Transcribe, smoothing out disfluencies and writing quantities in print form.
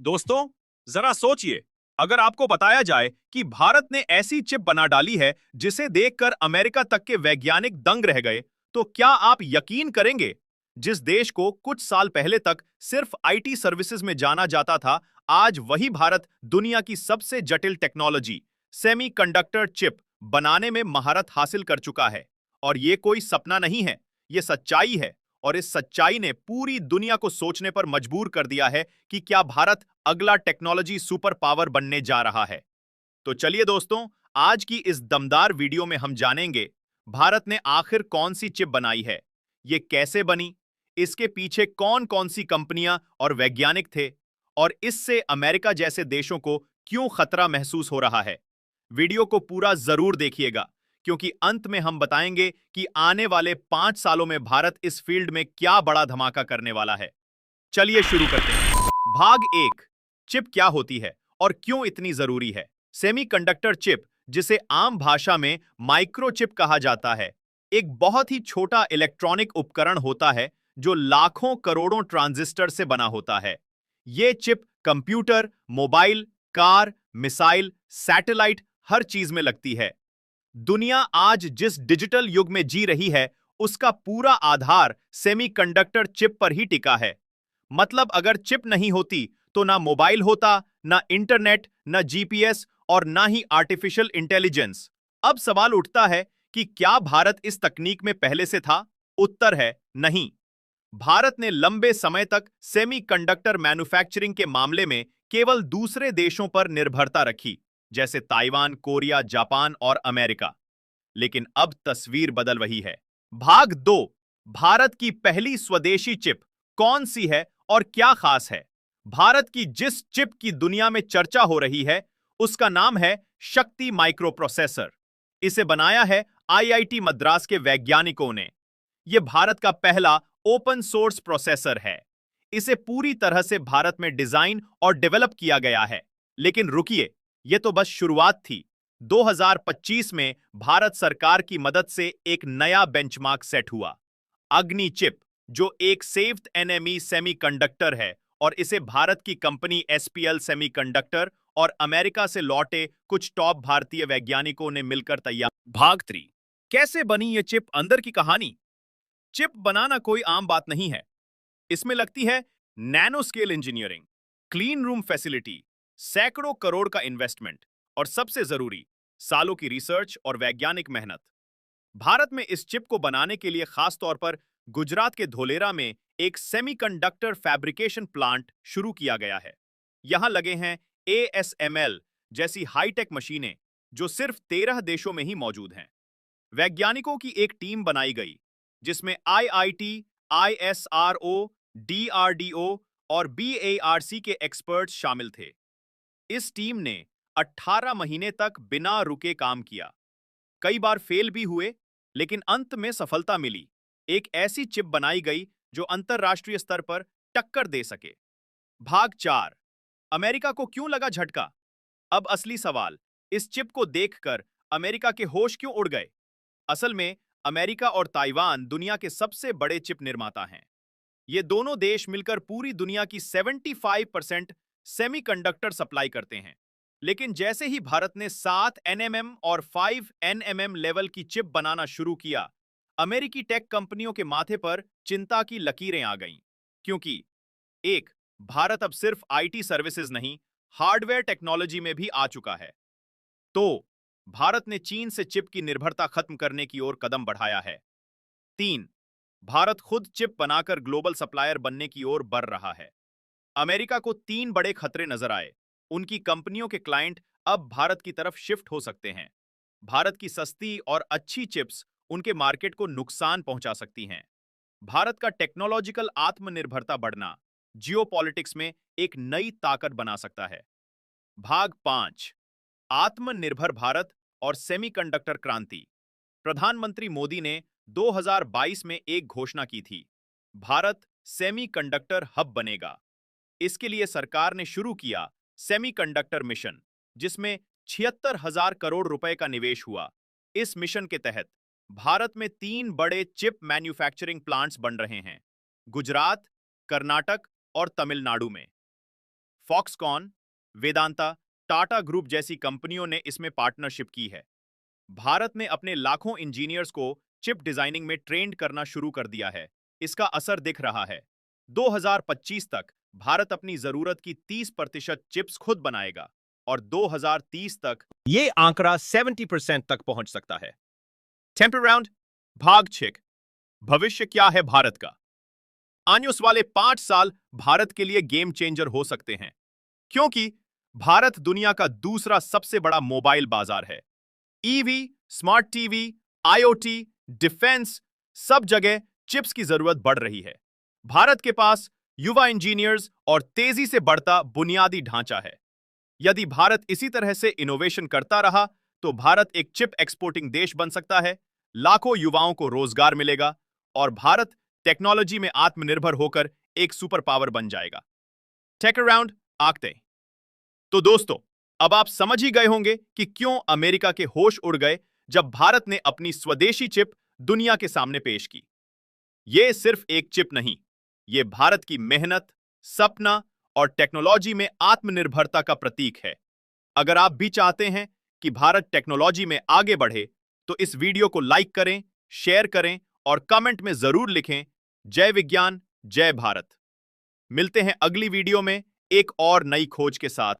दोस्तों, जरा सोचिए, अगर आपको बताया जाए कि भारत ने ऐसी चिप बना डाली है जिसे देखकर अमेरिका तक के वैज्ञानिक दंग रह गए, तो क्या आप यकीन करेंगे? जिस देश को कुछ साल पहले तक सिर्फ आईटी सर्विसेज में जाना जाता था, आज वही भारत दुनिया की सबसे जटिल टेक्नोलॉजी, सेमीकंडक्टर चिप बनाने में महारत हासिल कर चुका है। और ये कोई सपना नहीं है, ये सच्चाई है। और इस सच्चाई ने पूरी दुनिया को सोचने पर मजबूर कर दिया है कि क्या भारत अगला टेक्नोलॉजी सुपर पावर बनने जा रहा है। तो चलिए दोस्तों, आज की इस दमदार वीडियो में हम जानेंगे भारत ने आखिर कौन सी चिप बनाई है, ये कैसे बनी, इसके पीछे कौन कौन सी कंपनियां और वैज्ञानिक थे, और इससे अमेरिका जैसे देशों को क्यों खतरा महसूस हो रहा है। वीडियो को पूरा जरूर देखिएगा, क्योंकि अंत में हम बताएंगे कि आने वाले 5 सालों में भारत इस फील्ड में क्या बड़ा धमाका करने वाला है। चलिए शुरू करते हैं। भाग एक, चिप क्या होती है और क्यों इतनी जरूरी है। सेमीकंडक्टर चिप, जिसे आम भाषा में माइक्रोचिप कहा जाता है, एक बहुत ही छोटा इलेक्ट्रॉनिक उपकरण होता है जो लाखों करोड़ों ट्रांजिस्टर से बना होता है। ये chip computer, mobile, car, missile, satellite, हर चीज में लगती है। दुनिया आज जिस डिजिटल युग में जी रही है, उसका पूरा आधार सेमीकंडक्टर चिप पर ही टिका है। मतलब अगर चिप नहीं होती तो ना मोबाइल होता, ना इंटरनेट, ना जीपीएस, और ना ही आर्टिफिशियल इंटेलिजेंस। अब सवाल उठता है कि क्या भारत इस तकनीक में पहले से था? उत्तर है नहीं। भारत ने लंबे समय तक सेमीकंडक्टर मैन्युफैक्चरिंग के मामले में केवल दूसरे देशों पर निर्भरता रखी, जैसे ताइवान, कोरिया, जापान और अमेरिका। लेकिन अब तस्वीर बदल रही है। भाग दो, भारत की पहली स्वदेशी चिप कौन सी है और क्या खास है। भारत की जिस चिप की दुनिया में चर्चा हो रही है, उसका नाम है शक्ति माइक्रोप्रोसेसर। इसे बनाया है आईआईटी मद्रास के वैज्ञानिकों ने। यह भारत का पहला ओपन सोर्स प्रोसेसर है। इसे पूरी तरह से भारत में डिजाइन और डेवलप किया गया है। लेकिन रुकिए, यह तो बस शुरुआत थी। 2025 में भारत सरकार की मदद से एक नया बेंचमार्क सेट हुआ, अग्नि चिप, जो एक सेफ्ड एनएमई सेमीकंडक्टर है, और इसे भारत की कंपनी एसपीएल सेमीकंडक्टर और अमेरिका से लौटे कुछ टॉप भारतीय वैज्ञानिकों ने मिलकर तैयार। भाग 3, कैसे बनी यह चिप, अंदर की कहानी। चिप बनाना कोई आम बात नहीं है। इसमें लगती है nano scale engineering, clean room facility, सैकड़ों करोड़ का इन्वेस्टमेंट, और सबसे जरूरी, सालों की रिसर्च और वैज्ञानिक मेहनत। भारत में इस चिप को बनाने के लिए खास तौर पर गुजरात के धोलेरा में एक सेमीकंडक्टर फैब्रिकेशन प्लांट शुरू किया गया है। यहां लगे हैं एएसएमएल जैसी हाईटेक मशीनें, जो सिर्फ 13 देशों में ही मौजूद हैं। वैज्ञानिकों की एक टीम बनाई गई, जिसमें आईआईटी, आईएसआरओ, डीआरडीओ और बीएआरसी के एक्सपर्ट्स शामिल थे। इस टीम ने 18 महीने तक बिना रुके काम किया। कई बार फेल भी हुए, लेकिन अंत में सफलता मिली। एक ऐसी चिप बनाई गई जो अंतरराष्ट्रीय स्तर पर टक्कर दे सके। भाग 4, अमेरिका को क्यों लगा झटका। अब असली सवाल, इस चिप को देखकर अमेरिका के होश क्यों उड़ गए। असल में अमेरिका और ताइवान दुनिया के सबसे बड़े चिप निर्माता हैं। ये दोनों देश मिलकर पूरी दुनिया की 75% सेमीकंडक्टर सप्लाई करते हैं। लेकिन जैसे ही भारत ने 7 एनएमएम और 5 एनएमएम लेवल की चिप बनाना शुरू किया, अमेरिकी टेक कंपनियों के माथे पर चिंता की लकीरें आ गईं। क्योंकि एक, भारत अब सिर्फ आईटी सर्विसेज नहीं, हार्डवेयर टेक्नोलॉजी में भी आ चुका है। तो भारत ने चीन से चिप की निर्भरता खत्म करने की ओर कदम बढ़ाया है। 3, भारत खुद चिप बनाकर ग्लोबल सप्लायर बनने की ओर बढ़ रहा है। अमेरिका को 3 बड़े खतरे नजर आए। उनकी कंपनियों के क्लाइंट अब भारत की तरफ शिफ्ट हो सकते हैं। भारत की सस्ती और अच्छी चिप्स उनके मार्केट को नुकसान पहुंचा सकती हैं। भारत का टेक्नोलॉजिकल आत्मनिर्भरता बढ़ना जियोपॉलिटिक्स में एक नई ताकत बना सकता है। भाग 5, आत्मनिर्भर भारत और सेमीकंडक्टर क्रांति। प्रधानमंत्री मोदी ने 2022 में एक घोषणा की थी, भारत सेमीकंडक्टर हब बनेगा। इसके लिए सरकार ने शुरू किया सेमीकंडक्टर मिशन, जिसमें 76,000 करोड़ रुपए का निवेश हुआ। इस मिशन के तहत भारत में 3 बड़े चिप मैन्युफैक्चरिंग प्लांट्स बन रहे हैं, गुजरात, कर्नाटक और तमिलनाडु में। फॉक्सकॉन, वेदांता, टाटा ग्रुप जैसी कंपनियों ने इसमें पार्टनरशिप की है। भारत ने अपने लाखों इंजीनियर्स को चिप डिजाइनिंग में ट्रेंड करना शुरू कर दिया है। इसका असर दिख रहा है। 2025 तक भारत अपनी जरूरत की 30% चिप्स खुद बनाएगा और 2030 तक ये आंकड़ा 70% तक पहुंच सकता है। टेम्पर राउंड, भाग 6। भविष्य क्या है भारत का? आने वाले 5 साल भारत के लिए गेम चेंजर हो सकते हैं, क्योंकि भारत दुनिया का दूसरा सबसे बड़ा मोबाइल बाजार है। EV, smart TV, IoT, defence, सब जगह चिप्स की जरूरत बढ़ रही है। भारत के पास युवा इंजीनियर्स और तेजी से बढ़ता बुनियादी ढांचा है। यदि भारत इसी तरह से इनोवेशन करता रहा तो भारत एक चिप एक्सपोर्टिंग देश बन सकता है। लाखों युवाओं को रोजगार मिलेगा और भारत टेक्नोलॉजी में आत्मनिर्भर होकर एक सुपर पावर बन जाएगा। टेक अराउंड आगते। तो दोस्तों, अब आप समझ ही गए होंगे कि क्यों अमेरिका के होश उड़ गए जब भारत ने अपनी स्वदेशी चिप दुनिया के सामने पेश की। यह सिर्फ एक चिप नहीं, यह भारत की मेहनत, सपना और टेक्नोलॉजी में आत्मनिर्भरता का प्रतीक है। अगर आप भी चाहते हैं कि भारत टेक्नोलॉजी में आगे बढ़े, तो इस वीडियो को लाइक करें, शेयर करें और कमेंट में जरूर लिखें, जय विज्ञान, जय भारत। मिलते हैं अगली वीडियो में एक और नई खोज के साथ।